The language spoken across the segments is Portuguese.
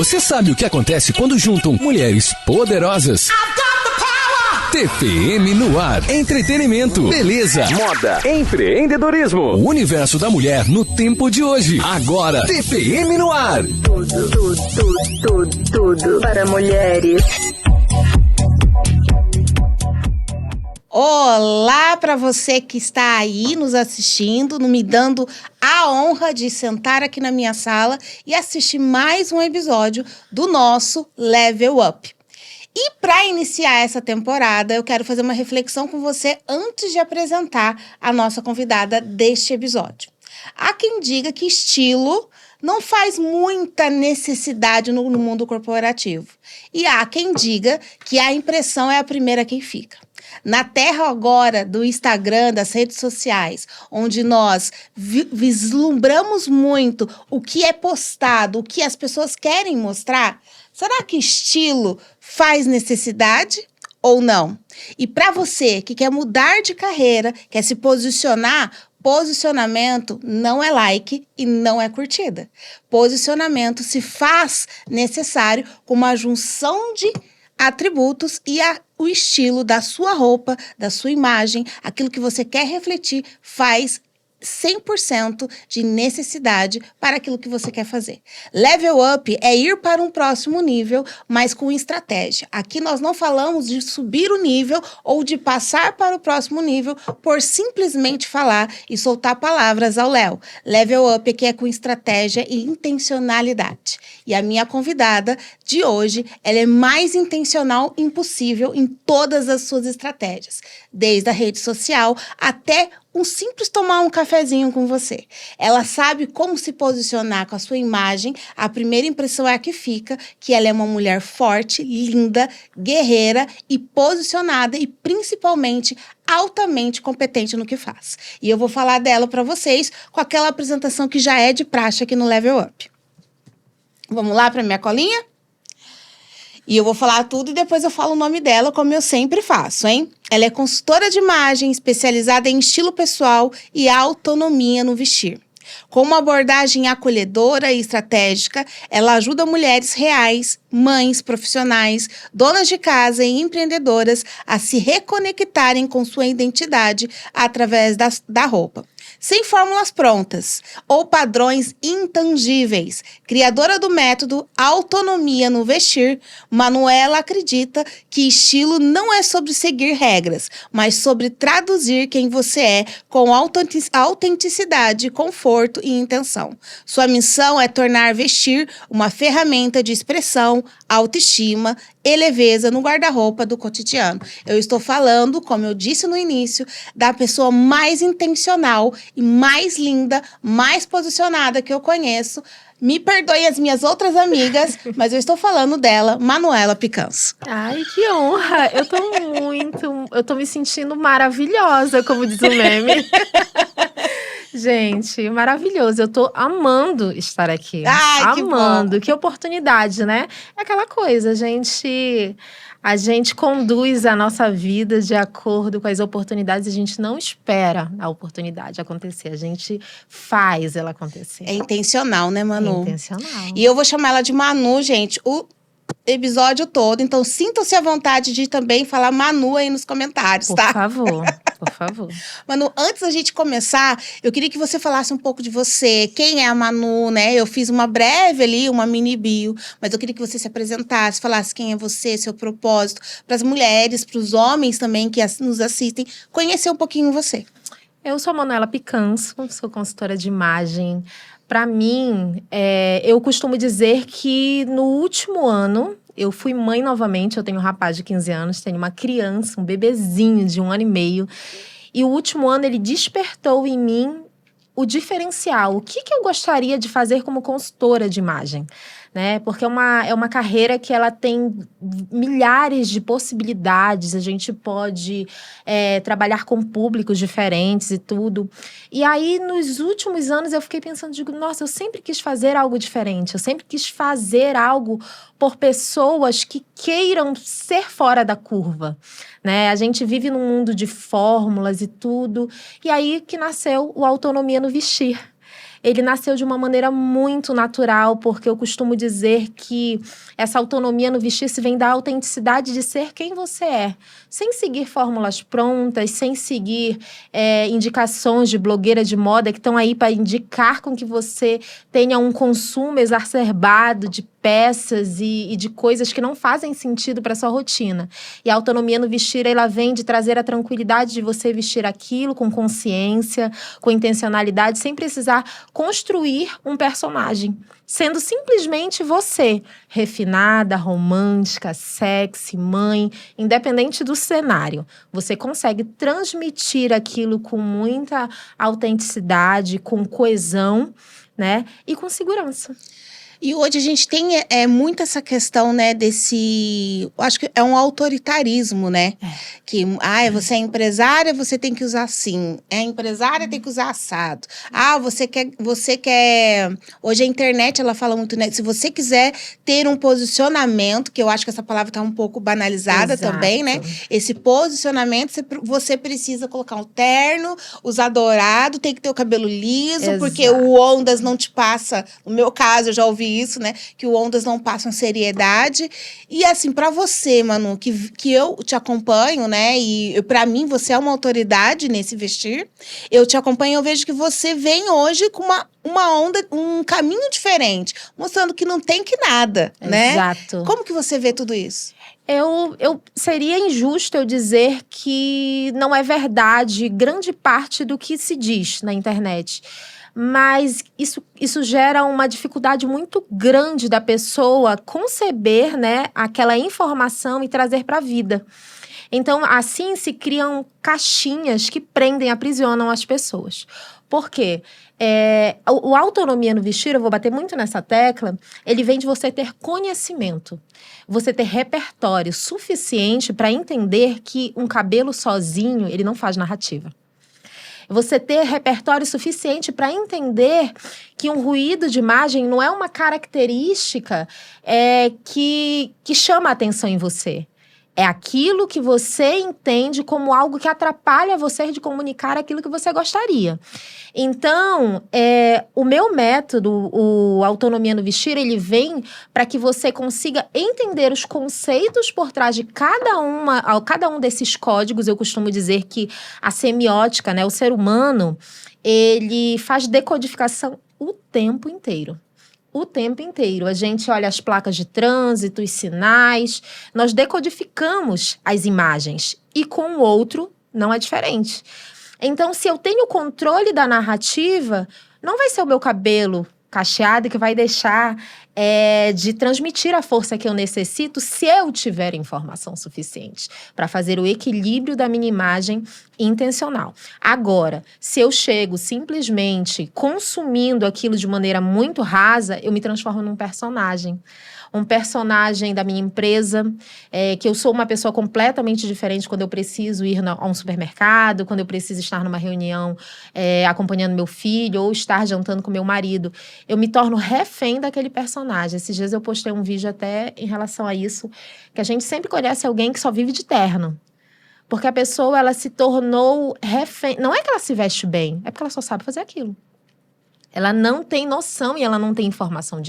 Você sabe o que acontece quando juntam mulheres poderosas? TPM no ar. Entretenimento, beleza, moda, empreendedorismo. O universo da mulher no tempo de hoje. Agora, TPM no ar. Tudo para mulheres. Olá para você que está aí nos assistindo, me dando a honra de sentar aqui na minha sala e assistir mais um episódio do nosso Level Up. E para iniciar essa temporada, eu quero fazer uma reflexão com você antes de apresentar a nossa convidada deste episódio. Há quem diga que estilo não faz muita necessidade no mundo corporativo. E há quem diga que a impressão é a primeira quem fica. Na terra agora do Instagram, das redes sociais, onde nós vislumbramos muito o que é postado, o que as pessoas querem mostrar, será que estilo faz necessidade ou não? E para você que quer mudar de carreira, quer se posicionar, posicionamento não é like e não é curtida. Posicionamento se faz necessário com uma junção de atributos e o estilo da sua roupa, da sua imagem, aquilo que você quer refletir, faz 100% de necessidade para aquilo que você quer fazer. Level up é ir para um próximo nível, mas com estratégia. Aqui nós não falamos de subir o nível ou de passar para o próximo nível por simplesmente falar e soltar palavras ao léu. Level up aqui é com estratégia e intencionalidade. E a minha convidada de hoje, ela é mais intencional impossível em todas as suas estratégias, desde a rede social até um simples tomar um cafezinho com você. Ela sabe como se posicionar com a sua imagem. A primeira impressão é a que fica, que ela é uma mulher forte, linda, guerreira e posicionada e principalmente altamente competente no que faz. E eu vou falar dela para vocês com aquela apresentação que já é de praxe aqui no Level Up. Vamos lá para minha colinha? E eu vou falar tudo e depois eu falo o nome dela, como eu sempre faço, hein? Ela é consultora de imagem, especializada em estilo pessoal e autonomia no vestir. Com uma abordagem acolhedora e estratégica, ela ajuda mulheres reais, mães, profissionais, donas de casa e empreendedoras a se reconectarem com sua identidade através da roupa. Sem fórmulas prontas ou padrões intangíveis. Criadora do método Autonomia no Vestir, Manuela acredita que estilo não é sobre seguir regras, mas sobre traduzir quem você é com autenticidade, conforto e intenção. Sua missão é tornar vestir uma ferramenta de expressão, autoestima e leveza no guarda-roupa do cotidiano. Eu estou falando, como eu disse no início, da pessoa mais intencional e mais linda, mais posicionada que eu conheço. Me perdoe as minhas outras amigas, mas eu estou falando dela, Manuela Picanço. Ai, que honra! Eu tô me sentindo maravilhosa, como diz o meme. Gente, maravilhoso. Eu tô amando estar aqui. Ai, amando. Que oportunidade, né? É aquela coisa, a gente conduz a nossa vida de acordo com as oportunidades. A gente não espera a oportunidade acontecer. A gente faz ela acontecer. É intencional, né, Manu? É intencional. E eu vou chamar ela de Manu, gente, o episódio todo. Então, sintam-se à vontade de também falar Manu aí nos comentários, tá? Por favor. Por favor. Manu, antes da gente começar, eu queria que você falasse um pouco de você. Quem é a Manu, né? Eu fiz uma breve ali, uma mini bio, mas eu queria que você se apresentasse, falasse quem é você, seu propósito, para as mulheres, para os homens também que nos assistem, conhecer um pouquinho você. Eu sou a Manuela Picanço, sou consultora de imagem. Para mim, eu costumo dizer que no último ano, eu fui mãe novamente. Eu tenho um rapaz de 15 anos, tenho uma criança, um bebezinho de 1 ano e meio. E o último ano, ele despertou em mim o diferencial. O que eu gostaria de fazer como consultora de imagem, né? Porque é uma carreira que ela tem milhares de possibilidades. A gente pode trabalhar com públicos diferentes e tudo. E aí, nos últimos anos, eu fiquei pensando, digo, nossa, eu sempre quis fazer algo diferente. Eu sempre quis fazer algo por pessoas que queiram ser fora da curva, né? A gente vive num mundo de fórmulas e tudo. E aí que nasceu o Autonomia no Vestir. ele nasceu de uma maneira muito natural, porque eu costumo dizer que essa autonomia no vestir-se vem da autenticidade de ser quem você é, sem seguir fórmulas prontas, sem seguir indicações de blogueira de moda que estão aí para indicar com que você tenha um consumo exacerbado de peças e de coisas que não fazem sentido para sua rotina. E a autonomia no vestir, ela vem de trazer a tranquilidade de você vestir aquilo com consciência, com intencionalidade, sem precisar construir um personagem. Sendo simplesmente você, refinada, romântica, sexy, mãe, independente do cenário. Você consegue transmitir aquilo com muita autenticidade, com coesão, né? E com segurança. E hoje a gente tem muito essa questão, né, acho que é um autoritarismo, né? Que, você é empresária, você tem que usar assim. É empresária, tem que usar assado. Você quer... Hoje a internet, ela fala muito, né? Se você quiser ter um posicionamento, que eu acho que essa palavra tá um pouco banalizada. Exato. Também, né? Esse posicionamento, você precisa colocar um terno, usar dourado, tem que ter o cabelo liso, Exato. Porque o Ondas não te passa... No meu caso, eu já ouvi isso, né? Que o Ondas não passam seriedade. E assim, pra você, Manu, que eu te acompanho, né? E pra mim, você é uma autoridade nesse vestir. Eu te acompanho, eu vejo que você vem hoje com uma onda, um caminho diferente. Mostrando que não tem que nada, né? Exato. Como que você vê tudo isso? Seria injusto eu dizer que não é verdade grande parte do que se diz na internet. Mas isso gera uma dificuldade muito grande da pessoa conceber, né, aquela informação e trazer para a vida. Então, assim se criam caixinhas que prendem, aprisionam as pessoas. Por quê? A autonomia no vestir, eu vou bater muito nessa tecla, ele vem de você ter conhecimento. Você ter repertório suficiente para entender que um cabelo sozinho, ele não faz narrativa. Você ter repertório suficiente para entender que um ruído de imagem não é uma característica que chama a atenção em você. É aquilo que você entende como algo que atrapalha você de comunicar aquilo que você gostaria. Então, o meu método, o Autonomia no Vestir, ele vem para que você consiga entender os conceitos por trás de cada um desses códigos. Eu costumo dizer que a semiótica, né, o ser humano, ele faz decodificação o tempo inteiro. O tempo inteiro. A gente olha as placas de trânsito, os sinais, nós decodificamos as imagens. E com o outro, não é diferente. Então, se eu tenho controle da narrativa, não vai ser o meu cabelo cacheado que vai deixar de transmitir a força que eu necessito se eu tiver informação suficiente para fazer o equilíbrio da minha imagem intencional. Agora, se eu chego simplesmente consumindo aquilo de maneira muito rasa, eu me transformo num personagem. Um personagem da minha empresa, que eu sou uma pessoa completamente diferente quando eu preciso ir a um supermercado, quando eu preciso estar numa reunião acompanhando meu filho ou estar jantando com meu marido. Eu me torno refém daquele personagem. Esses dias eu postei um vídeo até em relação a isso, que a gente sempre conhece alguém que só vive de terno. Porque a pessoa, ela se tornou refém. Não é que ela se veste bem, é porque ela só sabe fazer aquilo. Ela não tem noção e ela não tem informação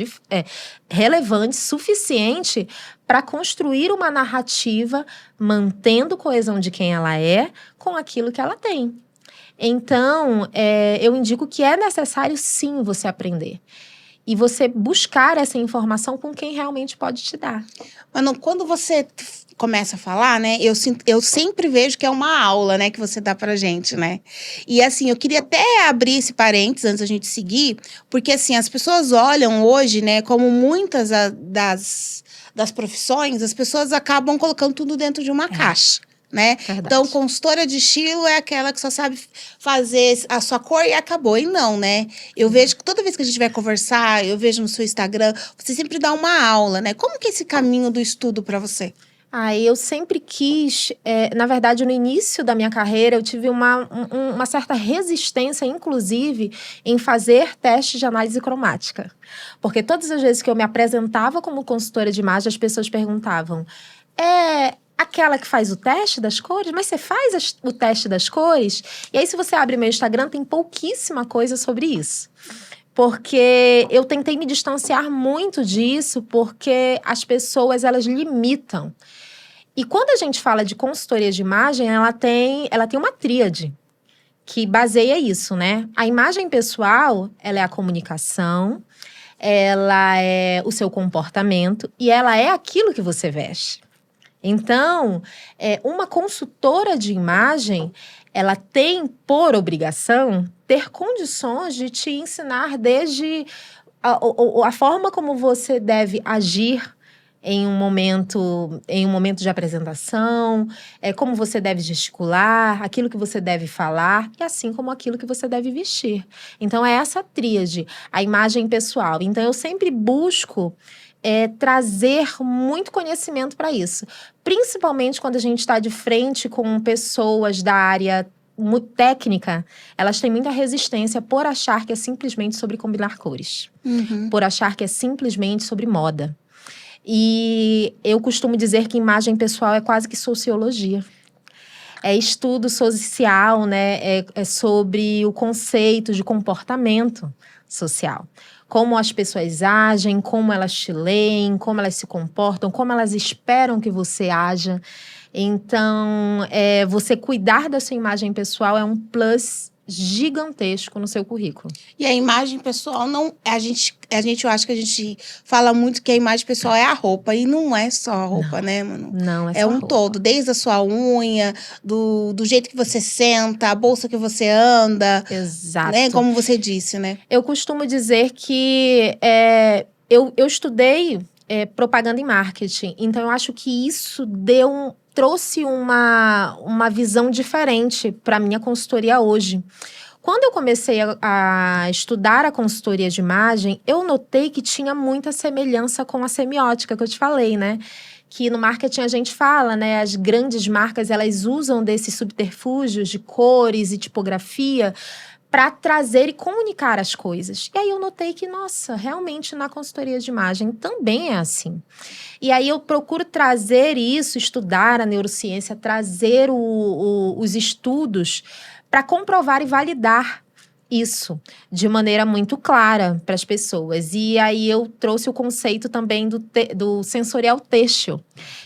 relevante, suficiente para construir uma narrativa mantendo coesão de quem ela é com aquilo que ela tem. Então, eu indico que é necessário, sim, você aprender. E você buscar essa informação com quem realmente pode te dar. Mano, quando você começa a falar, né, eu sempre vejo que é uma aula, né, que você dá pra gente, né? E assim, eu queria até abrir esse parênteses antes da gente seguir, porque assim, as pessoas olham hoje, né, como muitas das profissões, as pessoas acabam colocando tudo dentro de uma caixa. Né? Então, consultora de estilo é aquela que só sabe fazer a sua cor e acabou. E não, né? Eu vejo que toda vez que a gente vai conversar, eu vejo no seu Instagram, você sempre dá uma aula, né? Como que é esse caminho do estudo para você? Eu sempre quis, na verdade, no início da minha carreira, eu tive uma certa resistência, inclusive, em fazer testes de análise cromática. Porque todas as vezes que eu me apresentava como consultora de imagem, as pessoas perguntavam, aquela que faz o teste das cores? Mas você faz o teste das cores? E aí, se você abre meu Instagram, tem pouquíssima coisa sobre isso. Porque eu tentei me distanciar muito disso, porque as pessoas, elas limitam. E quando a gente fala de consultoria de imagem, ela tem uma tríade que baseia isso, né? A imagem pessoal, ela é a comunicação, ela é o seu comportamento e ela é aquilo que você veste. Então, uma consultora de imagem, ela tem por obrigação ter condições de te ensinar desde a forma como você deve agir em um momento de apresentação, como você deve gesticular, aquilo que você deve falar, e assim como aquilo que você deve vestir. Então, é essa tríade, a imagem pessoal. Então, eu sempre busco trazer muito conhecimento para isso. Principalmente quando a gente está de frente com pessoas da área muito técnica, elas têm muita resistência por achar que é simplesmente sobre combinar cores. Por achar que é simplesmente sobre moda. E eu costumo dizer que imagem pessoal é quase que sociologia. É estudo social, né? É sobre o conceito de comportamento social. Como as pessoas agem, como elas te leem, como elas se comportam, como elas esperam que você haja. Então, você cuidar da sua imagem pessoal é um plus gigantesco no seu currículo. E a imagem pessoal não... eu acho que a gente fala muito que a imagem pessoal é a roupa. E não é só a roupa, né, mano? Não, é um todo. Desde a sua unha, do jeito que você senta, a bolsa que você anda. Exato. Né? Como você disse, né? Eu costumo dizer que eu estudei propaganda e marketing. Então, eu acho que isso trouxe uma visão diferente para a minha consultoria hoje. Quando eu comecei a estudar a consultoria de imagem, eu notei que tinha muita semelhança com a semiótica que eu te falei, né? Que no marketing a gente fala, né? As grandes marcas, elas usam desses subterfúgios de cores e tipografia para trazer e comunicar as coisas. E aí eu notei que, nossa, realmente na consultoria de imagem também é assim. E aí eu procuro trazer isso, estudar a neurociência, trazer os estudos para comprovar e validar isso de maneira muito clara para as pessoas. E aí eu trouxe o conceito também do sensorial têxtil,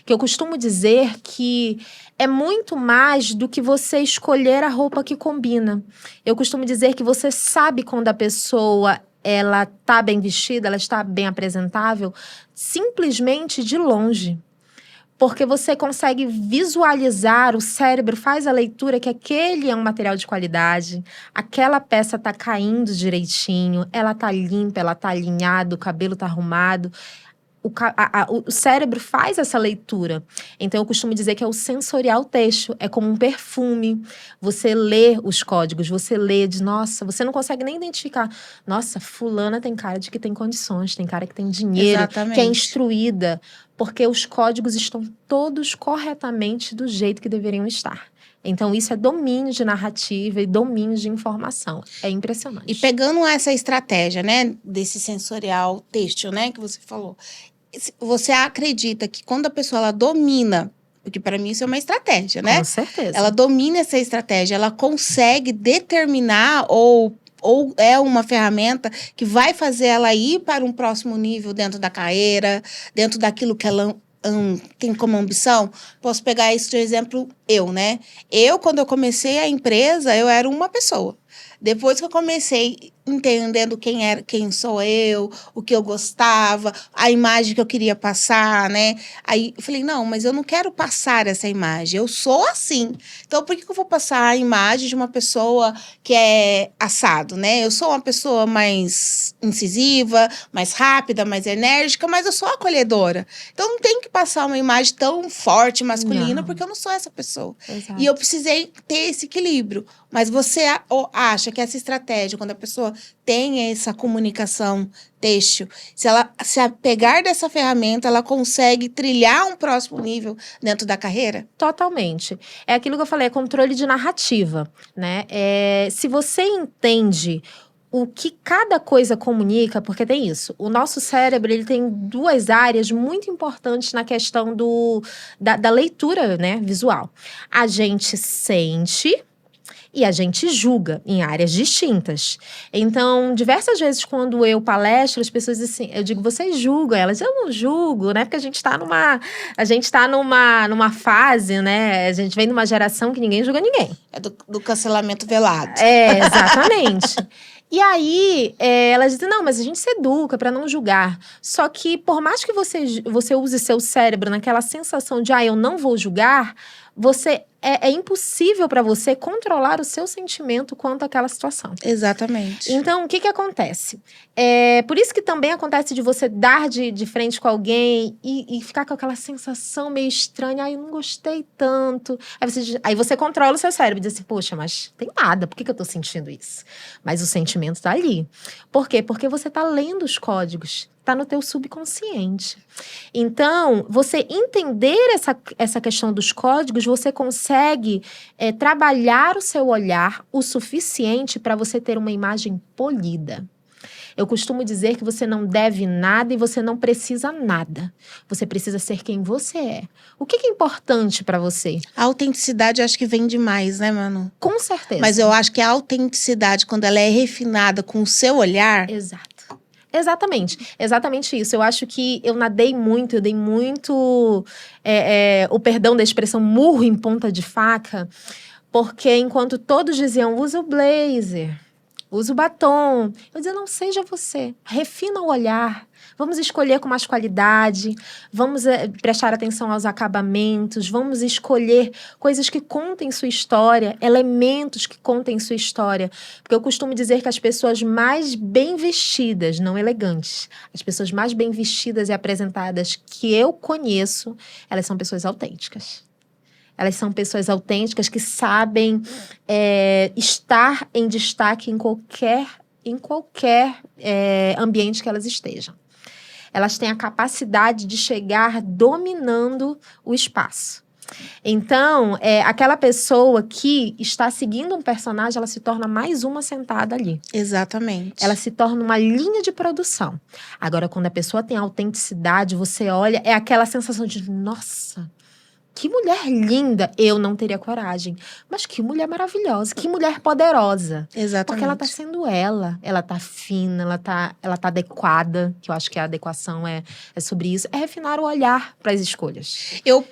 que eu costumo dizer que é muito mais do que você escolher a roupa que combina. Eu costumo dizer que você sabe quando a pessoa ela está bem vestida, ela está bem apresentável, simplesmente de longe. Porque você consegue visualizar, o cérebro faz a leitura que aquele é um material de qualidade, aquela peça tá caindo direitinho, ela tá limpa, ela tá alinhada, o cabelo tá arrumado. O cérebro faz essa leitura. Então, eu costumo dizer que é o sensorial têxtil. É como um perfume. Você lê os códigos, você lê nossa, você não consegue nem identificar. Nossa, fulana tem cara de que tem condições, tem cara que tem dinheiro, Exatamente. que é instruída. Porque os códigos estão todos corretamente do jeito que deveriam estar. Então, isso é domínio de narrativa e domínio de informação. É impressionante. E pegando essa estratégia, né, desse sensorial têxtil, né, que você falou, você acredita que quando a pessoa ela domina, porque para mim isso é uma estratégia, né? Com certeza. Ela domina essa estratégia, ela consegue determinar ou é uma ferramenta que vai fazer ela ir para um próximo nível dentro da carreira, dentro daquilo que ela tem como ambição? Posso pegar isso de exemplo, né? Quando eu comecei a empresa, eu era uma pessoa. Depois que eu comecei entendendo quem sou eu, o que eu gostava, a imagem que eu queria passar, né? Aí eu falei, não, mas eu não quero passar essa imagem, eu sou assim. Então, por que eu vou passar a imagem de uma pessoa que é assado, né? Eu sou uma pessoa mais incisiva, mais rápida, mais enérgica, mas eu sou acolhedora. Então, não tem que passar uma imagem tão forte, masculina, porque eu não sou essa pessoa. Exato. E eu precisei ter esse equilíbrio. Mas você acha que essa estratégia, quando a pessoa tem essa comunicação têxtil, se ela se apegar dessa ferramenta, ela consegue trilhar um próximo nível dentro da carreira? Totalmente. É aquilo que eu falei, é controle de narrativa, né? Se você entende o que cada coisa comunica, porque tem isso, o nosso cérebro ele tem duas áreas muito importantes na questão da leitura, né, visual. A gente sente E a gente julga em áreas distintas. Então, diversas vezes, quando eu palestro, as pessoas dizem assim, eu digo, vocês julgam? Elas, eu não julgo, né? Porque a gente tá numa fase, né? A gente vem de uma geração que ninguém julga ninguém. É do cancelamento velado. Exatamente. E aí, elas dizem, não, mas a gente se educa para não julgar. Só que, por mais que você use seu cérebro naquela sensação de, eu não vou julgar, é impossível para você controlar o seu sentimento quanto àquela situação. Exatamente. Então, o que acontece? Por isso que também acontece de você dar de frente com alguém e ficar com aquela sensação meio estranha. Eu não gostei tanto. Aí você controla o seu cérebro e diz assim, poxa, mas tem nada. Por que eu tô sentindo isso? Mas o sentimento tá ali. Por quê? Porque você tá lendo os códigos. Tá no teu subconsciente. Então, você entender essa questão dos códigos, você consegue trabalhar o seu olhar o suficiente para você ter uma imagem polida. Eu costumo dizer que você não deve nada e você não precisa nada. Você precisa ser quem você é. O que é importante para você? A autenticidade acho que vem demais, né, Manu? Com certeza. Mas eu acho que a autenticidade, quando ela é refinada com o seu olhar... Exato. Exatamente isso. Eu acho que eu dei muito, o perdão da expressão murro em ponta de faca, porque enquanto todos diziam, usa o blazer, usa o batom, eu dizia, não, seja você, refina o olhar, vamos escolher com mais qualidade, vamos prestar atenção aos acabamentos, vamos escolher coisas que contem sua história, elementos que contem sua história. Porque eu costumo dizer que as pessoas mais bem vestidas, não elegantes, as pessoas mais bem vestidas e apresentadas que eu conheço, elas são pessoas autênticas. Elas são pessoas autênticas que sabem estar em destaque em qualquer ambiente que elas estejam. Elas têm a capacidade de chegar dominando o espaço. Então, aquela pessoa que está seguindo um personagem, ela se torna mais uma sentada ali. Exatamente. Ela se torna uma linha de produção. Agora, quando a pessoa tem autenticidade, você olha, é aquela sensação de, nossa, que mulher linda, eu não teria coragem. Mas que mulher maravilhosa, que mulher poderosa. Exatamente. Porque ela tá sendo ela tá fina, ela tá adequada, que eu acho que a adequação é sobre isso. É refinar o olhar para as escolhas. Eu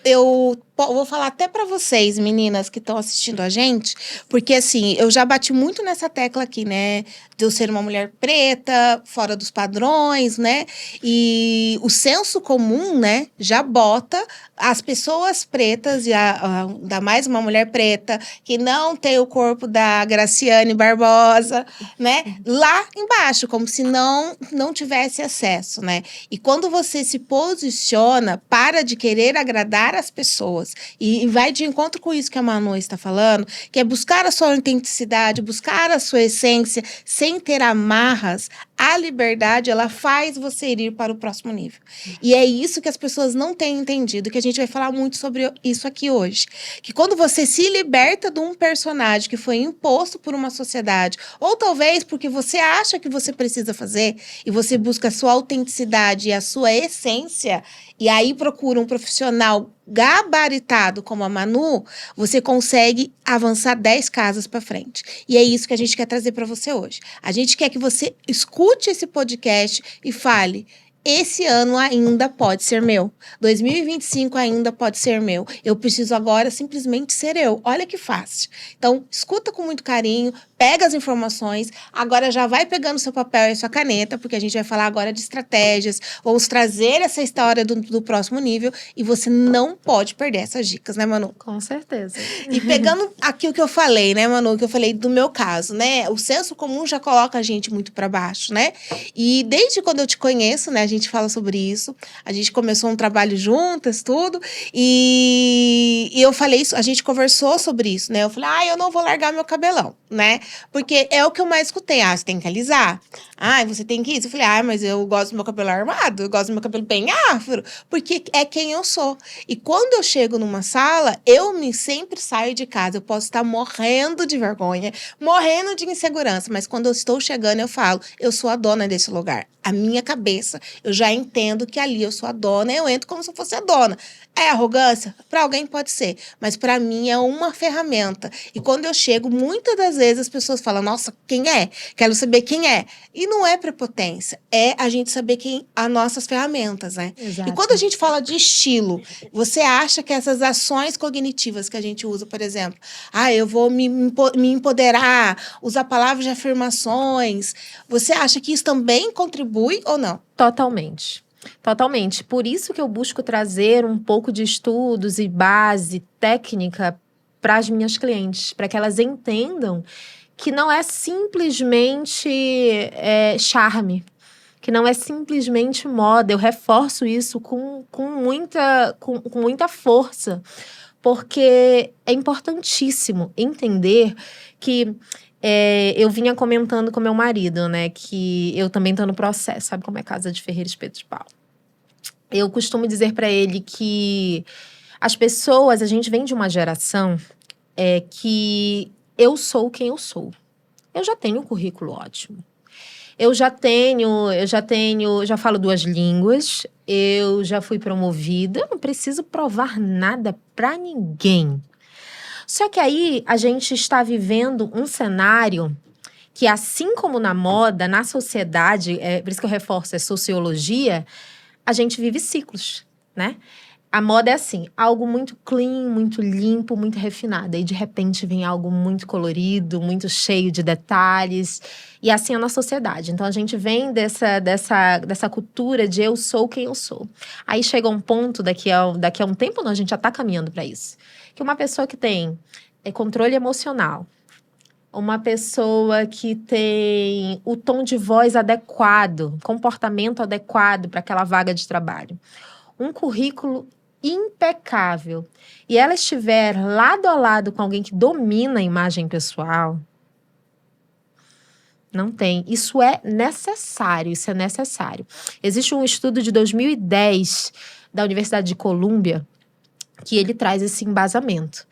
vou falar até pra vocês, meninas que estão assistindo a gente, porque assim, eu já bati muito nessa tecla aqui, né? De eu ser uma mulher preta, fora dos padrões, né? E o senso comum, né, já bota as pessoas pretas, e ainda mais uma mulher preta, que não tem o corpo da Graciane Barbosa, né? Lá embaixo, como se não tivesse acesso, né? E quando você se posiciona, para de querer agradar as pessoas, e vai de encontro com isso que a Manu está falando, que é buscar a sua autenticidade, buscar a sua essência, sem ter amarras, a liberdade, ela faz você ir para o próximo nível. E é isso que as pessoas não têm entendido, que a gente vai falar muito sobre isso aqui hoje. Que quando você se liberta de um personagem que foi imposto por uma sociedade, ou talvez porque você acha que você precisa fazer, e você busca a sua autenticidade e a sua essência, e aí procura um profissional gabaritado como a Manu, você consegue avançar 10 casas para frente. E é isso que a gente quer trazer para você hoje. A gente quer que você escute esse podcast e fale: esse ano ainda pode ser meu. 2025 ainda pode ser meu. Eu preciso agora simplesmente ser eu. Olha que fácil. Então, escuta com muito carinho, pega as informações, agora já vai pegando seu papel e sua caneta, porque a gente vai falar agora de estratégias, vamos trazer essa história do próximo nível, e você não pode perder essas dicas, né, Manu? Com certeza. E pegando aqui o que eu falei, né, Manu, que eu falei do meu caso, né, o senso comum já coloca a gente muito para baixo, né, e desde quando eu te conheço, né, a gente fala sobre isso, a gente começou um trabalho juntas, tudo, e eu falei isso, a gente conversou sobre isso, né, eu falei, eu não vou largar meu cabelão, né, porque é o que eu mais escutei. Você tem que alisar. Você tem que isso. Eu falei, mas eu gosto do meu cabelo armado. Eu gosto do meu cabelo bem afro. Porque é quem eu sou. E quando eu chego numa sala, sempre saio de casa. Eu posso estar morrendo de vergonha, morrendo de insegurança. Mas quando eu estou chegando, eu falo, eu sou a dona desse lugar. A minha cabeça. Eu já entendo que ali eu sou a dona, eu entro como se eu fosse a dona. É arrogância? Para alguém pode ser, mas para mim é uma ferramenta. E quando eu chego, muitas das vezes as pessoas falam, nossa, quem é? Quero saber quem é. E não é prepotência, é a gente saber as nossas ferramentas, né? Exato. E quando a gente fala de estilo, você acha que essas ações cognitivas que a gente usa, por exemplo, eu vou me empoderar, usar palavras de afirmações, você acha que isso também contribui ou não? Totalmente. Totalmente. Por isso que eu busco trazer um pouco de estudos e base técnica para as minhas clientes, para que elas entendam que não é simplesmente charme, que não é simplesmente moda. Eu reforço isso com muita força, porque é importantíssimo entender que eu vinha comentando com meu marido, né, que eu também tô no processo, sabe como é casa de ferreiro espeto de pau. Eu costumo dizer para ele que as pessoas, a gente vem de uma geração que eu sou quem eu sou. Eu já tenho um currículo ótimo. Eu já falo 2 línguas, eu já fui promovida, não preciso provar nada para ninguém. Só que aí a gente está vivendo um cenário que, assim como na moda, na sociedade, por isso que eu reforço, é sociologia, a gente vive ciclos, né? A moda é assim, algo muito clean, muito limpo, muito refinado. E de repente vem algo muito colorido, muito cheio de detalhes. E assim é na sociedade. Então a gente vem dessa cultura de eu sou quem eu sou. Aí chega um ponto, daqui a um tempo, não, a gente já está caminhando para isso. Que uma pessoa que tem controle emocional, uma pessoa que tem o tom de voz adequado, comportamento adequado para aquela vaga de trabalho, um currículo impecável, e ela estiver lado a lado com alguém que domina a imagem pessoal, não tem. Isso é necessário. Existe um estudo de 2010 da Universidade de Colômbia que ele traz esse embasamento,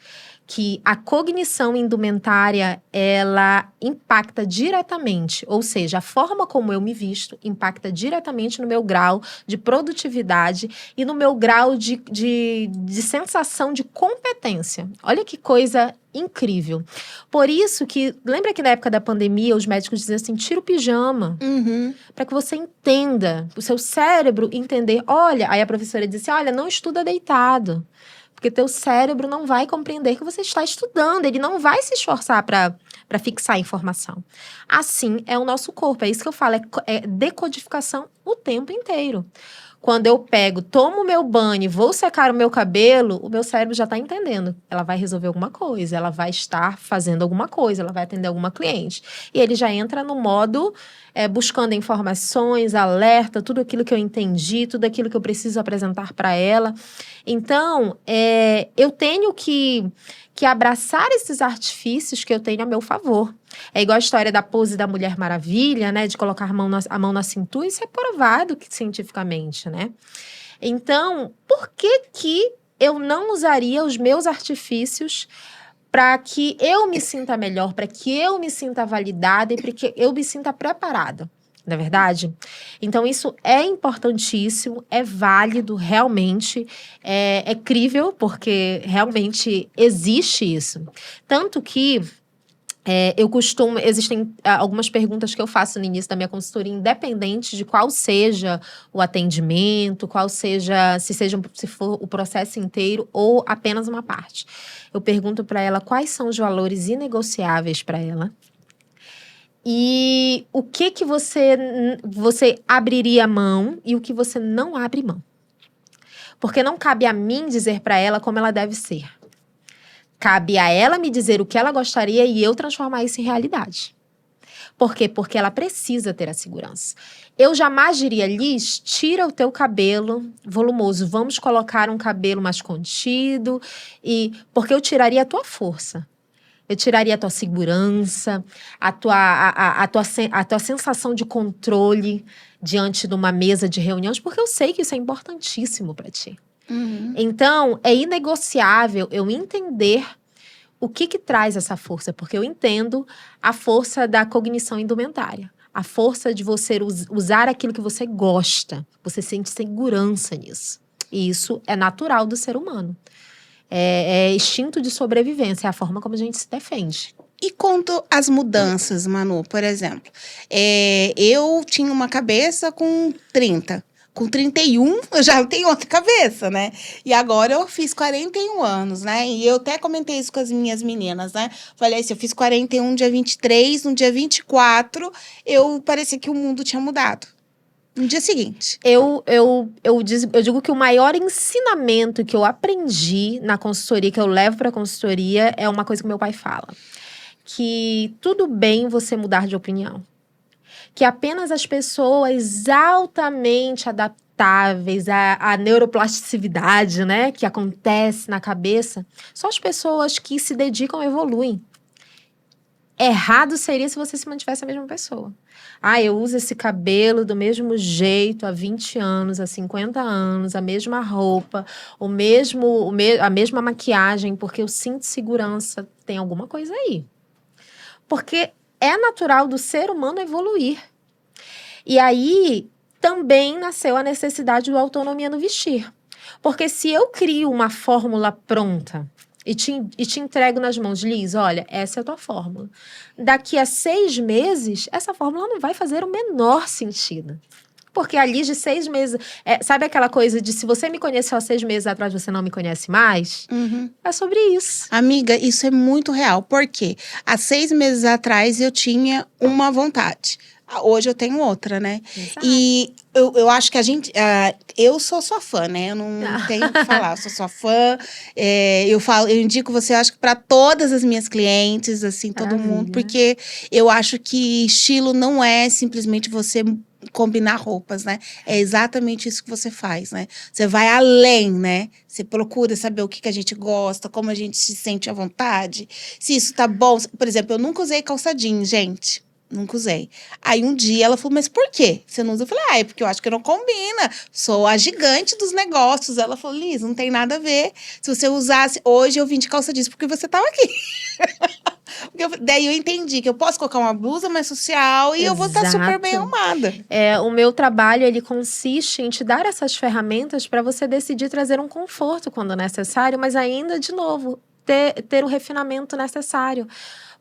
que a cognição indumentária, ela impacta diretamente, ou seja, a forma como eu me visto impacta diretamente no meu grau de produtividade e no meu grau de sensação de competência. Olha que coisa incrível. Por isso que, lembra que na época da pandemia, os médicos diziam assim, tira o pijama, para que você entenda, o seu cérebro entender, olha, aí a professora disse, olha, não estuda deitado, porque teu cérebro não vai compreender que você está estudando, ele não vai se esforçar para fixar a informação. Assim é o nosso corpo, é isso que eu falo, é decodificação o tempo inteiro. Quando eu tomo o meu banho, vou secar o meu cabelo, o meu cérebro já está entendendo. Ela vai resolver alguma coisa, ela vai estar fazendo alguma coisa, ela vai atender alguma cliente. E ele já entra no modo buscando informações, alerta, tudo aquilo que eu entendi, tudo aquilo que eu preciso apresentar para ela. Então, eu tenho que abraçar esses artifícios que eu tenho a meu favor. É igual a história da pose da Mulher Maravilha, né? De colocar a mão na cintura. Isso é provado cientificamente, né? Então, por que eu não usaria os meus artifícios para que eu me sinta melhor, para que eu me sinta validada e para que eu me sinta preparada? Não é verdade? Então, isso é importantíssimo, é válido, realmente, é crível, porque realmente existe isso. Tanto que existem algumas perguntas que eu faço no início da minha consultoria, independente de qual seja o atendimento, se for o processo inteiro ou apenas uma parte. Eu pergunto para ela quais são os valores inegociáveis para ela. E o que você abriria mão e o que você não abre mão. Porque não cabe a mim dizer para ela como ela deve ser. Cabe a ela me dizer o que ela gostaria e eu transformar isso em realidade. Por quê? Porque ela precisa ter a segurança. Eu jamais diria, Liz, tira o teu cabelo volumoso, vamos colocar um cabelo mais contido, porque eu tiraria a tua força. Eu tiraria a tua segurança, a tua sensação de controle diante de uma mesa de reuniões, porque eu sei que isso é importantíssimo para ti. Uhum. Então, é inegociável eu entender o que traz essa força, porque eu entendo a força da cognição indumentária. A força de você usar aquilo que você gosta. Você sente segurança nisso. E isso é natural do ser humano. É instinto de sobrevivência, é a forma como a gente se defende. E quanto às mudanças, Manu, por exemplo, eu tinha uma cabeça com 30. Com 31, eu já tenho outra cabeça, né? E agora eu fiz 41 anos, né? E eu até comentei isso com as minhas meninas, né? Falei assim, eu fiz 41 dia 23, no dia 24, parecia que o mundo tinha mudado. No dia seguinte. Eu digo que o maior ensinamento que eu aprendi na consultoria, que eu levo para a consultoria, é uma coisa que meu pai fala. Que tudo bem você mudar de opinião. Que apenas as pessoas altamente adaptáveis à neuroplasticidade, né, que acontece na cabeça, são as pessoas que se dedicam e evoluem. Errado seria se você se mantivesse a mesma pessoa. Eu uso esse cabelo do mesmo jeito há 20 anos, há 50 anos, a mesma roupa, a mesma maquiagem, porque eu sinto segurança. Tem alguma coisa aí. Porque é natural do ser humano evoluir. E aí, também nasceu a necessidade da autonomia no vestir. Porque se eu crio uma fórmula pronta e te entrego nas mãos, Liz, olha, essa é a tua fórmula. Daqui a 6 meses, essa fórmula não vai fazer o menor sentido. Porque a Liz de 6 meses... sabe aquela coisa de se você me conheceu há 6 meses atrás, você não me conhece mais? Uhum. É sobre isso. Amiga, isso é muito real. Por quê? Há 6 meses atrás eu tinha uma vontade. Hoje eu tenho outra, né? Exato. E eu acho que a gente... eu sou sua fã, né? Eu não tenho o que falar. Eu sou sua fã. Eu indico você, acho que para todas as minhas clientes, assim, todo mundo. Porque eu acho que estilo não é simplesmente você combinar roupas, né? É exatamente isso que você faz, né? Você vai além, né? Você procura saber o que a gente gosta, como a gente se sente à vontade. Se isso tá bom. Por exemplo, eu nunca usei calça jeans, gente. Nunca usei. Aí um dia ela falou, mas por quê? Você não usa? Eu falei, é porque eu acho que não combina. Sou a gigante dos negócios. Ela falou, Liz, não tem nada a ver. Se você usasse... Hoje eu vim de calça jeans porque você tava aqui. Daí eu entendi que eu posso colocar uma blusa mais social e eu vou estar super bem arrumada. O meu trabalho, ele consiste em te dar essas ferramentas para você decidir trazer um conforto quando necessário, mas ainda, de novo, ter o refinamento necessário.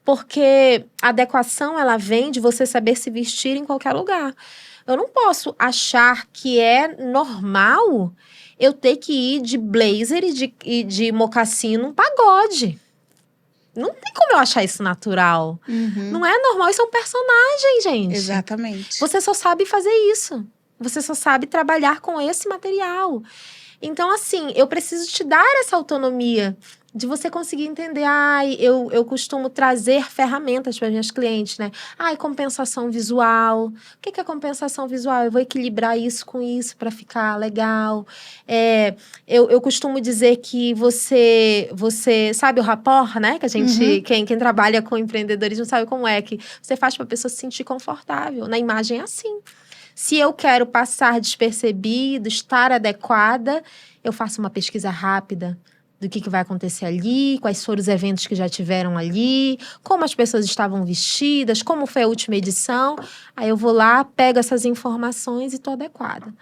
Porque a adequação, ela vem de você saber se vestir em qualquer lugar. Eu não posso achar que é normal eu ter que ir de blazer e de mocassim num pagode. Não tem como eu achar isso natural. Uhum. Não é normal, isso é um personagem, gente. Exatamente. Você só sabe fazer isso. Você só sabe trabalhar com esse material. Então, assim, eu preciso te dar essa autonomia de você conseguir entender. Eu costumo trazer ferramentas para minhas clientes, né? Compensação visual. O que é compensação visual? Eu vou equilibrar isso com isso para ficar legal. Eu costumo dizer que você sabe o rapport, né? Que a gente, quem trabalha com empreendedorismo sabe como é que você faz para a pessoa se sentir confortável. Na imagem é assim. Se eu quero passar despercebido, estar adequada, eu faço uma pesquisa rápida do que vai acontecer ali, quais foram os eventos que já tiveram ali, como as pessoas estavam vestidas, como foi a última edição. Aí eu vou lá, pego essas informações e estou adequada.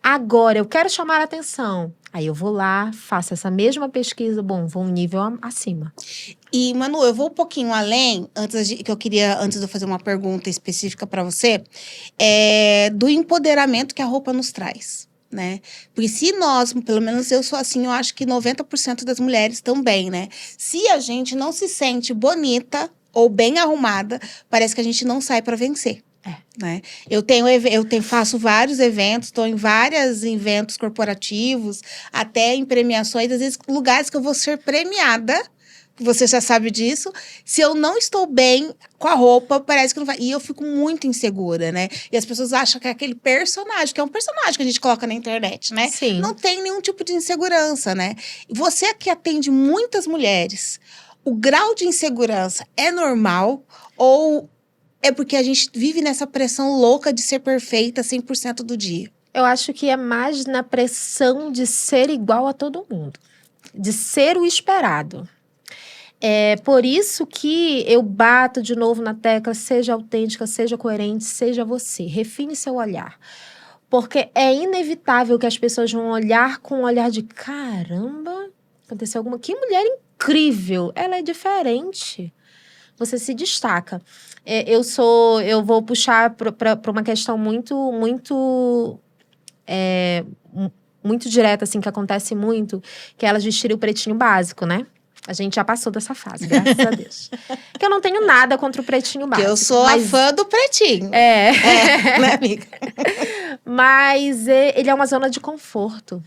Agora, eu quero chamar a atenção. Aí eu vou lá, faço essa mesma pesquisa, vou um nível acima. E, Manu, eu vou um pouquinho além, antes de eu fazer uma pergunta específica para você, do empoderamento que a roupa nos traz, né? Porque se nós, pelo menos eu sou assim, eu acho que 90% das mulheres também, né? Se a gente não se sente bonita ou bem arrumada, parece que a gente não sai para vencer. Né? Eu faço vários eventos, estou em vários eventos corporativos, até em premiações, às vezes lugares que eu vou ser premiada, você já sabe disso. Se eu não estou bem com a roupa, parece que não vai. E eu fico muito insegura, né? E as pessoas acham que é aquele personagem, que é um personagem que a gente coloca na internet, né? Sim. Não tem nenhum tipo de insegurança, né? Você que atende muitas mulheres, o grau de insegurança é normal ou é porque a gente vive nessa pressão louca de ser perfeita 100% do dia? Eu acho que é mais na pressão de ser igual a todo mundo. De ser o esperado. É por isso que eu bato de novo na tecla, seja autêntica, seja coerente, seja você. Refine seu olhar. Porque é inevitável que as pessoas vão olhar com um olhar de caramba, aconteceu alguma... Que mulher incrível! Ela é diferente. Você se destaca. Eu vou puxar para uma questão muito direta, assim, que acontece muito, que é elas vestirem o pretinho básico, né? A gente já passou dessa fase, graças a Deus. Que eu não tenho nada contra o pretinho básico. Que eu sou a fã do pretinho. É, né, amiga? Mas ele é uma zona de conforto.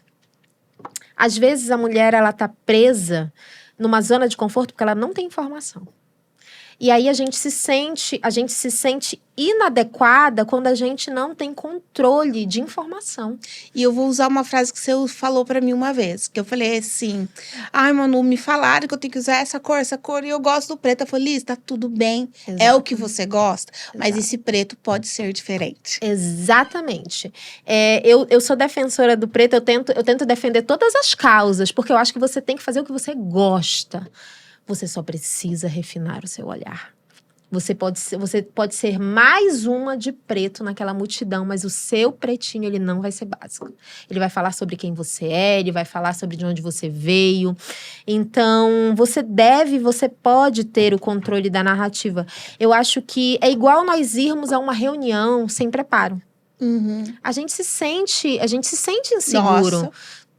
Às vezes a mulher, ela tá presa numa zona de conforto porque ela não tem informação. E aí a gente se sente inadequada quando a gente não tem controle de informação. E eu vou usar uma frase que você falou pra mim uma vez, que eu falei assim: ai, Manu, me falaram que eu tenho que usar essa cor, e eu gosto do preto. Eu falei, Liz, tá tudo bem, é o que você gosta, mas esse preto pode ser diferente. Exatamente. Eu sou defensora do preto, eu tento defender todas as causas, porque eu acho que você tem que fazer o que você gosta. Você só precisa refinar o seu olhar. Você pode ser mais uma de preto naquela multidão, mas o seu pretinho, ele não vai ser básico. Ele vai falar sobre quem você é, ele vai falar sobre de onde você veio. Então, você pode ter o controle da narrativa. Eu acho que é igual nós irmos a uma reunião sem preparo. Uhum. A gente se sente inseguro. Nossa.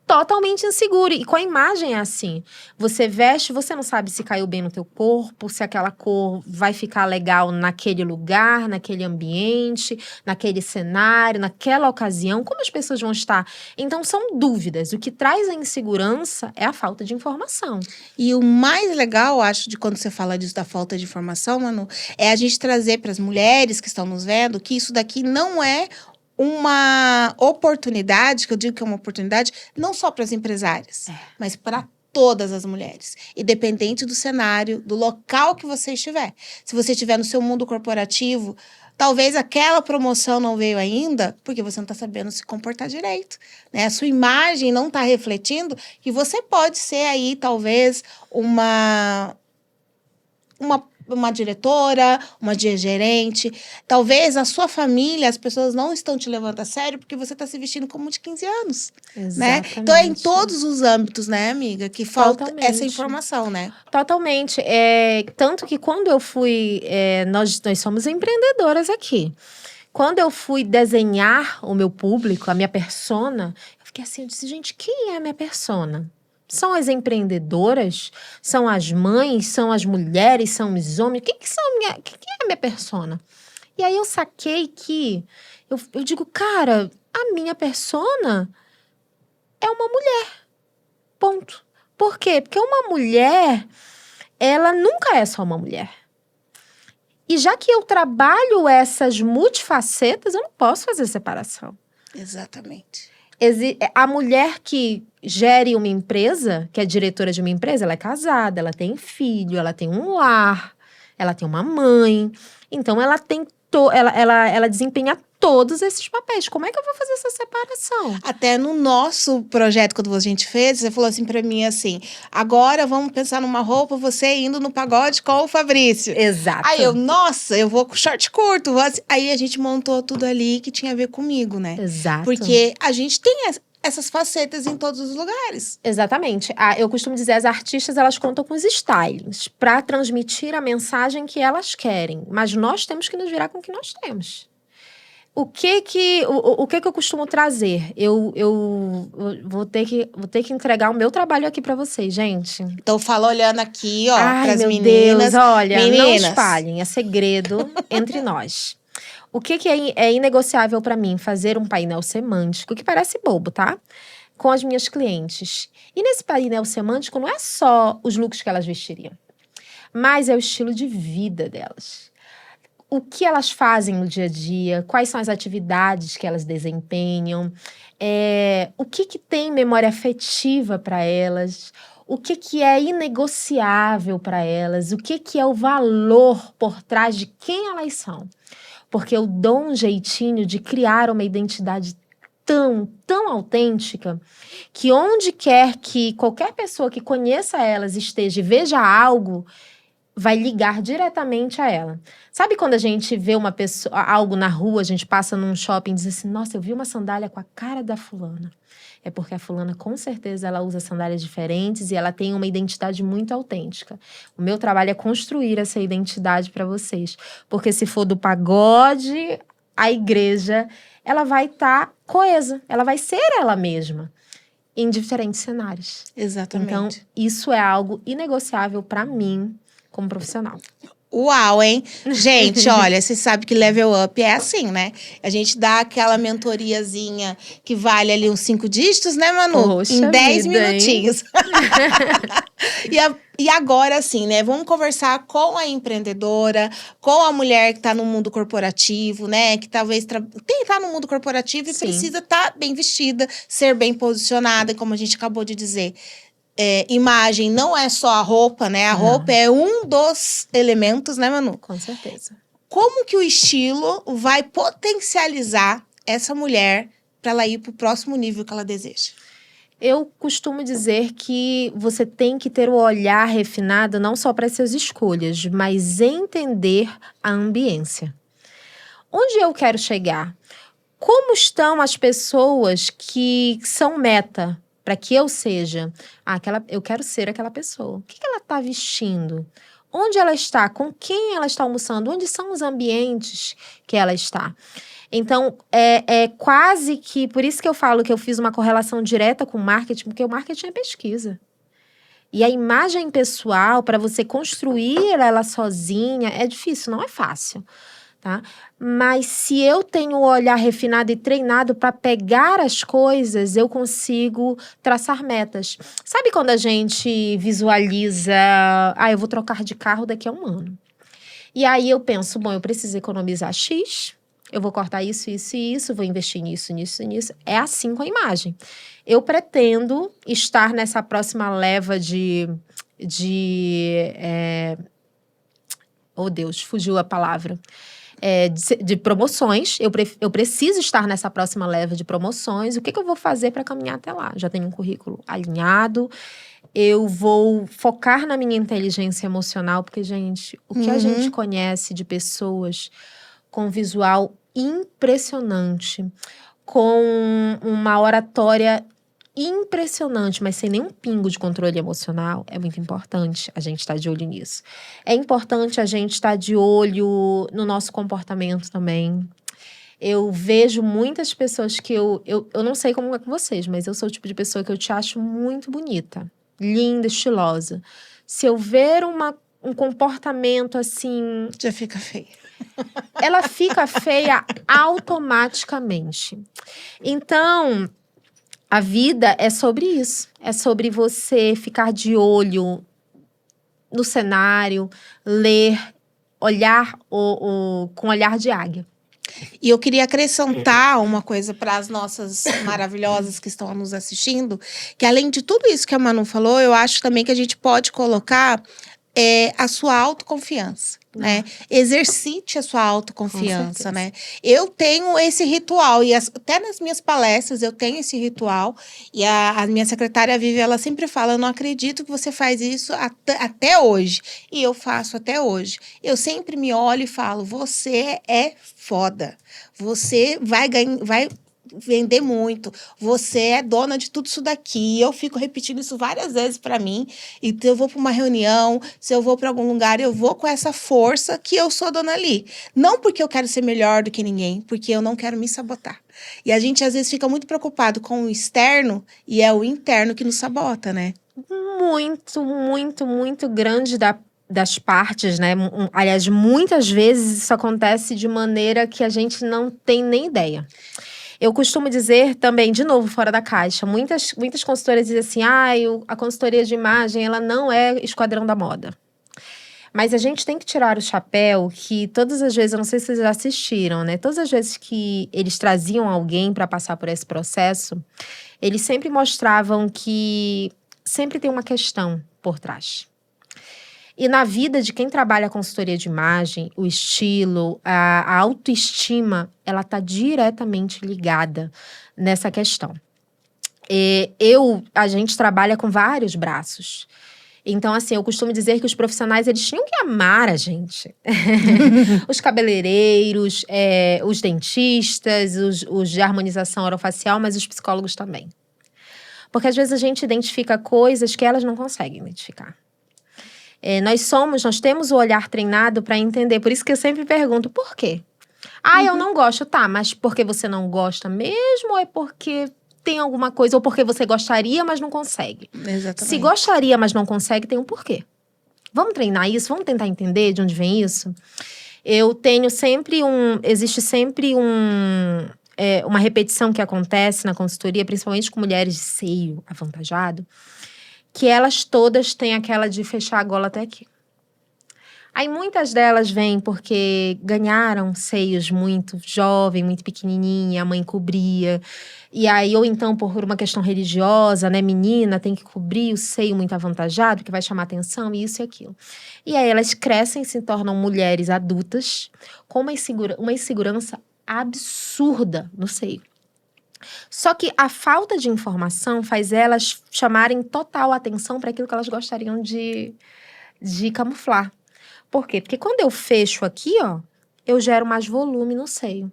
Totalmente inseguro. E com a imagem é assim. Você veste, você não sabe se caiu bem no teu corpo, se aquela cor vai ficar legal naquele lugar, naquele ambiente, naquele cenário, naquela ocasião, como as pessoas vão estar. Então, são dúvidas. O que traz a insegurança é a falta de informação. E o mais legal, acho, de quando você fala disso da falta de informação, Manu, é a gente trazer para as mulheres que estão nos vendo que isso daqui não é uma oportunidade, que eu digo que é uma oportunidade, não só para as empresárias, mas para todas as mulheres, independente do cenário, do local que você estiver. Se você estiver no seu mundo corporativo, talvez aquela promoção não veio ainda, porque você não está sabendo se comportar direito, né? A sua imagem não está refletindo que você pode ser aí, talvez, uma diretora, uma gerente. Talvez a sua família, as pessoas não estão te levando a sério porque você está se vestindo como de 15 anos. Né? Então, é em todos os âmbitos, né, amiga, que falta essa informação, né? Totalmente. Tanto que quando eu fui... nós somos empreendedoras aqui. Quando eu fui desenhar o meu público, a minha persona, eu fiquei assim, eu disse, gente, quem é a minha persona? São as empreendedoras? São as mães? São as mulheres? São os homens? Quem é a minha persona? E aí eu saquei que... Eu digo, cara, a minha persona é uma mulher. Ponto. Por quê? Porque uma mulher, ela nunca é só uma mulher. E já que eu trabalho essas multifacetas, eu não posso fazer separação. Exatamente. A mulher que gere uma empresa, que é diretora de uma empresa, ela é casada, ela tem filho, ela tem um lar, ela tem uma mãe. Então, ela desempenha todos esses papéis. Como é que eu vou fazer essa separação? Até no nosso projeto, quando a gente fez, você falou assim pra mim, assim, agora vamos pensar numa roupa, você indo no pagode com o Fabrício. Exato. Aí eu vou com short curto. Aí a gente montou tudo ali que tinha a ver comigo, né? Exato. Porque a gente tem essas facetas em todos os lugares. Exatamente. Eu costumo dizer, as artistas, elas contam com os stylings para transmitir a mensagem que elas querem. Mas nós temos que nos virar com o que nós temos. O que eu costumo trazer? Eu vou ter que entregar o meu trabalho aqui para vocês, gente. Então, fala olhando aqui, ó, pras meninas. Deus, olha, meninas. Não espalhem, é segredo entre nós. O que é inegociável para mim? Fazer um painel semântico, que parece bobo, tá? Com as minhas clientes. E nesse painel semântico não é só os looks que elas vestiriam, mas é o estilo de vida delas. O que elas fazem no dia a dia, quais são as atividades que elas desempenham, o que tem memória afetiva para elas, o que é inegociável para elas, o que é o valor por trás de quem elas são. Porque eu dou um jeitinho de criar uma identidade tão autêntica, que onde quer que qualquer pessoa que conheça elas esteja e veja algo, vai ligar diretamente a ela. Sabe quando a gente vê uma pessoa, algo na rua, a gente passa num shopping e diz assim, nossa, eu vi uma sandália com a cara da fulana. É porque a fulana, com certeza, ela usa sandálias diferentes e ela tem uma identidade muito autêntica. O meu trabalho é construir essa identidade para vocês. Porque se for do pagode, a igreja, ela vai estar coesa. Ela vai ser ela mesma em diferentes cenários. Exatamente. Então, isso é algo inegociável para mim como profissional. Uau, hein? Gente, olha, você sabe que Level Up é assim, né? A gente dá aquela mentoriazinha que vale ali uns 5 dígitos, né, Manu? Poxa em 10 vida, minutinhos. E agora, assim, né? Vamos conversar com a empreendedora, com a mulher que tá no mundo corporativo, né? Que talvez tá no mundo corporativo e Sim. precisa estar bem vestida, ser bem posicionada, como a gente acabou de dizer. Imagem não é só a roupa, né? A roupa é um dos elementos, né, Manu? Com certeza. Como que o estilo vai potencializar essa mulher para ela ir para o próximo nível que ela deseja? Eu costumo dizer que você tem que ter o olhar refinado não só para as suas escolhas, mas entender a ambiência. Onde eu quero chegar? Como estão as pessoas que são meta para que eu seja? Eu quero ser aquela pessoa. O que ela está vestindo? Onde ela está? Com quem ela está almoçando? Onde são os ambientes que ela está? Então, é quase que... Por isso que eu falo que eu fiz uma correlação direta com o marketing, porque o marketing é pesquisa. E a imagem pessoal, para você construir ela sozinha, é difícil, não é fácil. Tá? Mas se eu tenho o olhar refinado e treinado para pegar as coisas, eu consigo traçar metas. Sabe quando a gente visualiza, eu vou trocar de carro daqui a um ano. E aí eu penso, bom, eu preciso economizar X, eu vou cortar isso, isso e isso, vou investir nisso, nisso e nisso. É assim com a imagem. Eu pretendo estar nessa próxima leva oh Deus, fugiu a palavra. De promoções, eu preciso estar nessa próxima leva de promoções. O que eu vou fazer para caminhar até lá? Já tenho um currículo alinhado, eu vou focar na minha inteligência emocional, porque, gente, o que a gente conhece de pessoas com visual impressionante, com uma oratória impressionante, mas sem nenhum pingo de controle emocional, é muito importante a gente estar de olho nisso. É importante a gente estar de olho no nosso comportamento também. Eu vejo muitas pessoas que eu não sei como é com vocês, mas eu sou o tipo de pessoa que eu te acho muito bonita, linda, estilosa. Se eu ver um comportamento assim... Já fica feia. Ela fica feia automaticamente. Então... A vida é sobre isso. É sobre você ficar de olho no cenário, ler, olhar com olhar de águia. E eu queria acrescentar uma coisa para as nossas maravilhosas que estão nos assistindo, que além de tudo isso que a Manu falou, eu acho também que a gente pode colocar a sua autoconfiança, né? Exercite a sua autoconfiança, né? Eu tenho esse ritual, e até nas minhas palestras eu tenho esse ritual, e a minha secretária Vivi, ela sempre fala, eu não acredito que você faz isso até hoje, e eu faço até hoje. Eu sempre me olho e falo, você é foda, você vai vender muito, você é dona de tudo isso daqui. Eu fico repetindo isso várias vezes para mim. Então eu vou para uma reunião, se eu vou para algum lugar, eu vou com essa força que eu sou dona ali. Não porque eu quero ser melhor do que ninguém, porque eu não quero me sabotar. E a gente às vezes fica muito preocupado com o externo e é o interno que nos sabota, né? Muito, muito, muito grande das partes, né? Aliás, muitas vezes isso acontece de maneira que a gente não tem nem ideia. Eu costumo dizer também, de novo, fora da caixa, muitas consultoras dizem assim, a consultoria de imagem, ela não é esquadrão da moda. Mas a gente tem que tirar o chapéu que todas as vezes, eu não sei se vocês já assistiram, né? Todas as vezes que eles traziam alguém para passar por esse processo, eles sempre mostravam que sempre tem uma questão por trás. E na vida de quem trabalha a consultoria de imagem, o estilo, a autoestima, ela está diretamente ligada nessa questão. A gente trabalha com vários braços. Então, assim, eu costumo dizer que os profissionais, eles tinham que amar a gente. Os cabeleireiros, os dentistas, os de harmonização orofacial, mas os psicólogos também. Porque às vezes a gente identifica coisas que elas não conseguem identificar. Nós temos o olhar treinado para entender. Por isso que eu sempre pergunto, por quê? Eu não gosto. Tá, mas porque você não gosta mesmo ou é porque tem alguma coisa, ou porque você gostaria, mas não consegue? Exatamente. Se gostaria, mas não consegue, tem um porquê. Vamos treinar isso? Vamos tentar entender de onde vem isso? Existe sempre uma repetição que acontece na consultoria, principalmente com mulheres de seio avantajado, que elas todas têm aquela de fechar a gola até aqui. Aí muitas delas vêm porque ganharam seios muito jovem, muito pequenininha, a mãe cobria. E aí, ou então por uma questão religiosa, né? Menina tem que cobrir o seio muito avantajado, que vai chamar atenção, e isso e aquilo. E aí elas crescem, se tornam mulheres adultas com uma insegurança absurda no seio. Só que a falta de informação faz elas chamarem total atenção para aquilo que elas gostariam de camuflar. Por quê? Porque quando eu fecho aqui, ó, eu gero mais volume no seio.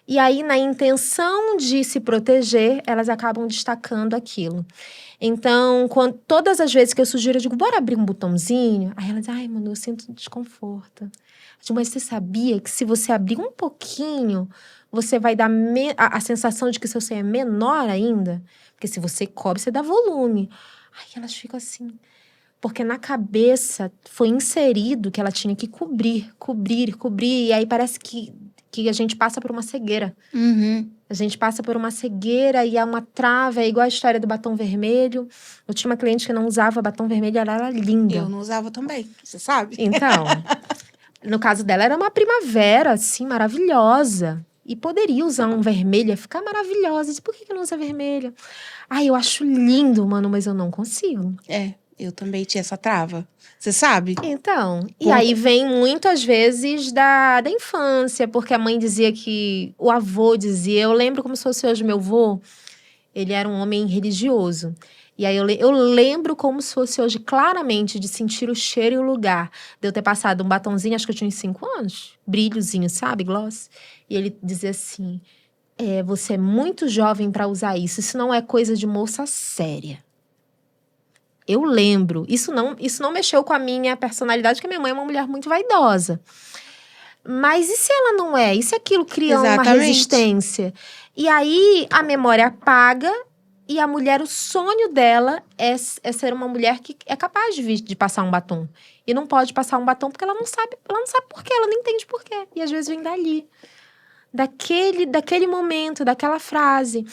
E aí, na intenção de se proteger, elas acabam destacando aquilo. Então, todas as vezes que eu sugiro, eu digo, bora abrir um botãozinho. Aí elas, mano, eu sinto desconforto. Eu digo, mas você sabia que se você abrir um pouquinho, você vai dar a sensação de que seu seio é menor ainda? Porque se você cobre, você dá volume. Aí elas ficam assim... Porque na cabeça foi inserido que ela tinha que cobrir. E aí parece que a gente passa por uma cegueira. Uhum. A gente passa por uma cegueira e há uma trava, é igual a história do batom vermelho. Eu tinha uma cliente que não usava batom vermelho, ela era linda. Eu não usava também, você sabe? Então, no caso dela, era uma primavera, assim, maravilhosa. E poderia usar um vermelho, ia ficar maravilhosa. Eu disse, por que não usa vermelho? Eu acho lindo, mano, mas eu não consigo. Eu também tinha essa trava. Você sabe? Então, e aí vem muito, às vezes, da infância, porque a mãe dizia que... O avô dizia... Eu lembro como se fosse hoje meu avô. Ele era um homem religioso. E aí eu lembro como se fosse hoje, claramente, de sentir o cheiro e o lugar. De eu ter passado um batonzinho, acho que eu tinha uns 5 anos. Brilhozinho, sabe? Gloss. E ele dizia assim... você é muito jovem para usar isso. Isso não é coisa de moça séria. Eu lembro. Isso não mexeu com a minha personalidade, porque minha mãe é uma mulher muito vaidosa. Mas e se ela não é? E se aquilo cria uma resistência? E aí, a memória apaga e a mulher, o sonho dela é ser uma mulher que é capaz de passar um batom. E não pode passar um batom porque ela não sabe por quê, ela não entende por quê. E às vezes vem dali. Daquele momento, daquela frase.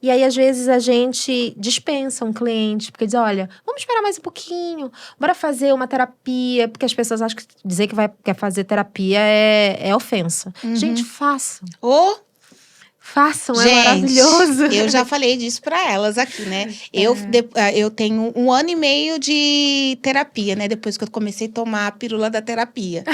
E aí, às vezes, a gente dispensa um cliente, porque diz, olha, vamos esperar mais um pouquinho, bora fazer uma terapia, porque as pessoas acham que dizer que quer fazer terapia é ofensa. Uhum. Gente, façam. Façam, gente, é maravilhoso. Eu já falei disso pra elas aqui, né? Eu tenho 1 ano e meio de terapia, né? Depois que eu comecei a tomar a pílula da terapia.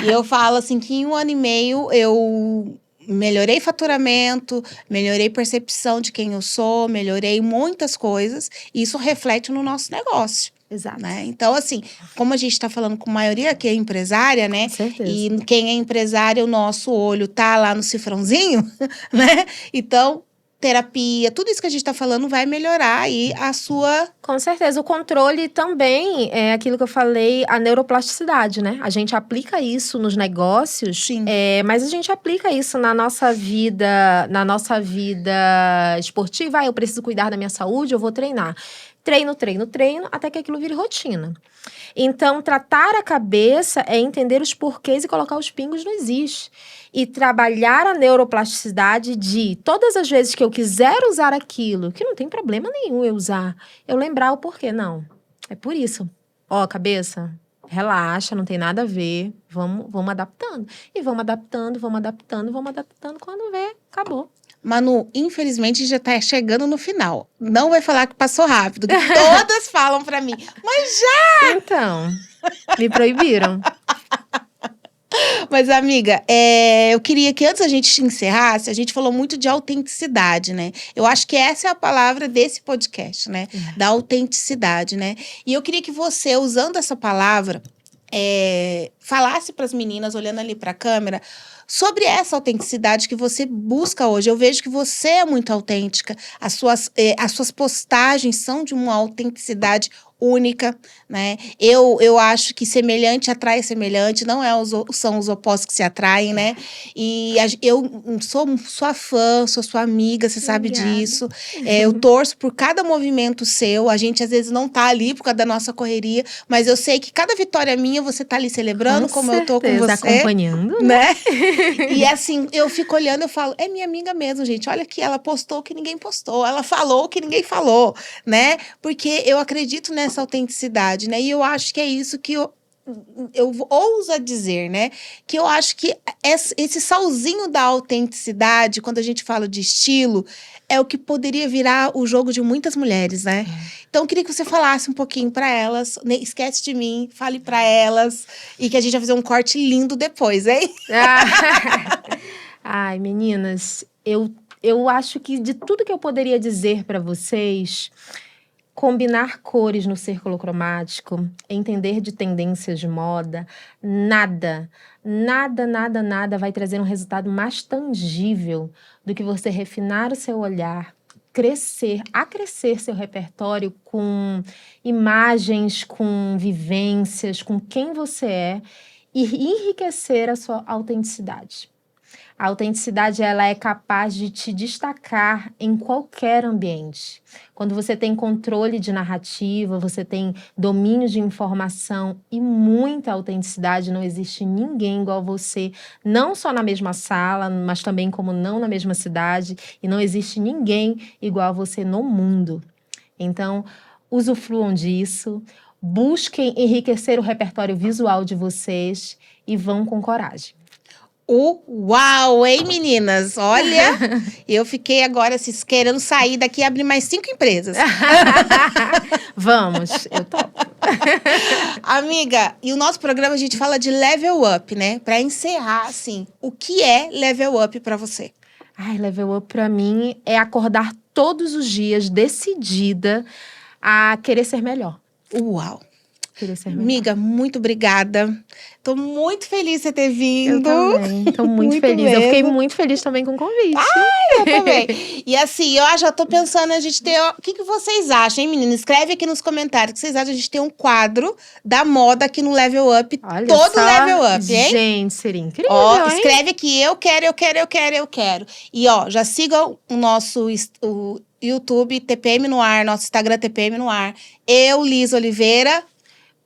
E eu falo assim, que em 1 ano e meio eu... melhorei faturamento, melhorei percepção de quem eu sou, melhorei muitas coisas. E isso reflete no nosso negócio. Exato. Né? Então, assim, como a gente está falando com a maioria que é empresária, né? Com certeza. E quem é empresária, o nosso olho tá lá no cifrãozinho, né? Então, terapia, tudo isso que a gente está falando vai melhorar aí a sua... Com certeza. O controle também é aquilo que eu falei, a neuroplasticidade, né? A gente aplica isso nos negócios, Sim. Mas a gente aplica isso na nossa vida esportiva. Eu preciso cuidar da minha saúde, eu vou treinar. Treino, até que aquilo vire rotina. Então, tratar a cabeça é entender os porquês e colocar os pingos no is. E trabalhar a neuroplasticidade de todas as vezes que eu quiser usar aquilo, que não tem problema nenhum eu usar, eu lembrar o porquê. Não, é por isso. Cabeça, relaxa, não tem nada a ver. Vamos adaptando. E vamos adaptando. Quando vê, acabou. Manu, infelizmente já tá chegando no final. Não vai falar que passou rápido, que todas falam pra mim. Mas já! Então, me proibiram. Mas, amiga, eu queria que antes a gente encerrasse, a gente falou muito de autenticidade, né? Eu acho que essa é a palavra desse podcast, né? Da autenticidade, né? E eu queria que você, usando essa palavra, falasse para as meninas, olhando ali para a câmera, sobre essa autenticidade que você busca hoje. Eu vejo que você é muito autêntica, as suas postagens são de uma autenticidade única, né? Eu acho que semelhante atrai semelhante, não são os opostos que se atraem, né? E eu sou sua fã, sou sua amiga, você sabe disso. Eu torço por cada movimento seu, a gente às vezes não tá ali por causa da nossa correria, mas eu sei que cada vitória minha você tá ali celebrando, como eu tô com você. Acompanhando, né? E assim, eu fico olhando, eu falo, é minha amiga mesmo, gente. Olha aqui, ela postou o que ninguém postou, ela falou o que ninguém falou, né? Porque eu acredito nessa autenticidade, né? E eu acho que é isso que eu ouso dizer, né? Que eu acho que esse salzinho da autenticidade, quando a gente fala de estilo, é o que poderia virar o jogo de muitas mulheres, né? Então, eu queria que você falasse um pouquinho para elas. Esquece de mim, fale para elas. E que a gente vai fazer um corte lindo depois, hein? Ai, meninas, eu acho que de tudo que eu poderia dizer para vocês, combinar cores no círculo cromático, entender de tendências de moda, nada vai trazer um resultado mais tangível do que você refinar o seu olhar, acrescer seu repertório com imagens, com vivências, com quem você é e enriquecer a sua autenticidade. A autenticidade, ela é capaz de te destacar em qualquer ambiente. Quando você tem controle de narrativa, você tem domínio de informação e muita autenticidade, não existe ninguém igual você, não só na mesma sala, mas também como não na mesma cidade, e não existe ninguém igual a você no mundo. Então, usufruam disso, busquem enriquecer o repertório visual de vocês e vão com coragem. Uau, hein, meninas? Olha, eu fiquei agora querendo sair daqui e abrir mais 5 empresas. Vamos, eu topo. Amiga, e o nosso programa a gente fala de level up, né? Pra encerrar, assim, o que é level up pra você? Ai, level up pra mim é acordar todos os dias decidida a querer ser melhor. Uau! Querer ser melhor. Amiga, muito obrigada. Tô muito feliz de você ter vindo. Eu também, tô muito feliz. Mesmo. Eu fiquei muito feliz também com o convite. Ai, eu também. E assim, eu já tô pensando a gente ter... O que vocês acham, hein, menina? Escreve aqui nos comentários o que vocês acham a gente ter um quadro da moda aqui no Level Up. Olha todo só, Level Up, hein? Gente, seria incrível, ó, hein? escreve aqui, eu quero. E ó, já sigam o nosso... O YouTube, TPM no ar, nosso Instagram, TPM no ar. Eu, Liz Oliveira...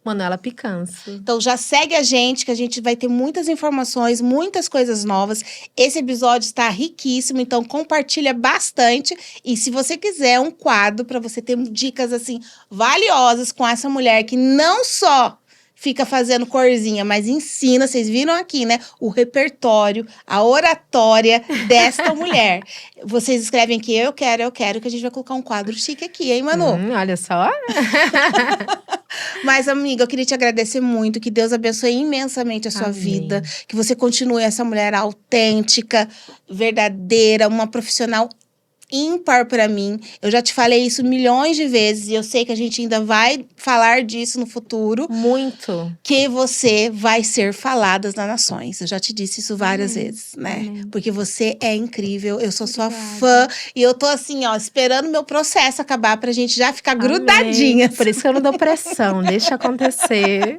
Manuela Picanço. Então já segue a gente, que a gente vai ter muitas informações, muitas coisas novas. Esse episódio está riquíssimo, então compartilha bastante. E se você quiser um quadro para você ter dicas assim valiosas com essa mulher que não só fica fazendo corzinha, mas ensina, vocês viram aqui, né? O repertório, a oratória desta mulher. Vocês escrevem que eu quero, que a gente vai colocar um quadro chique aqui, hein, Manu? Olha só. Mas, amiga, eu queria te agradecer muito, que Deus abençoe imensamente a sua Amém. vida, que você continue essa mulher autêntica, verdadeira, uma profissional ímpar pra mim. Eu já te falei isso milhões de vezes e eu sei que a gente ainda vai falar disso no futuro. Muito. Que você vai ser falada nas nações. Eu já te disse isso várias vezes, né? Porque você é incrível, eu sou sua fã. E eu tô assim, ó, esperando meu processo acabar pra gente já ficar grudadinha. Por isso que eu não dou pressão, deixa acontecer.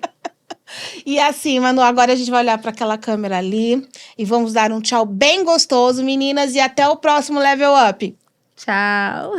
E assim, Manu, agora a gente vai olhar para aquela câmera ali e vamos dar um tchau bem gostoso, meninas, e até o próximo Level Up. Tchau.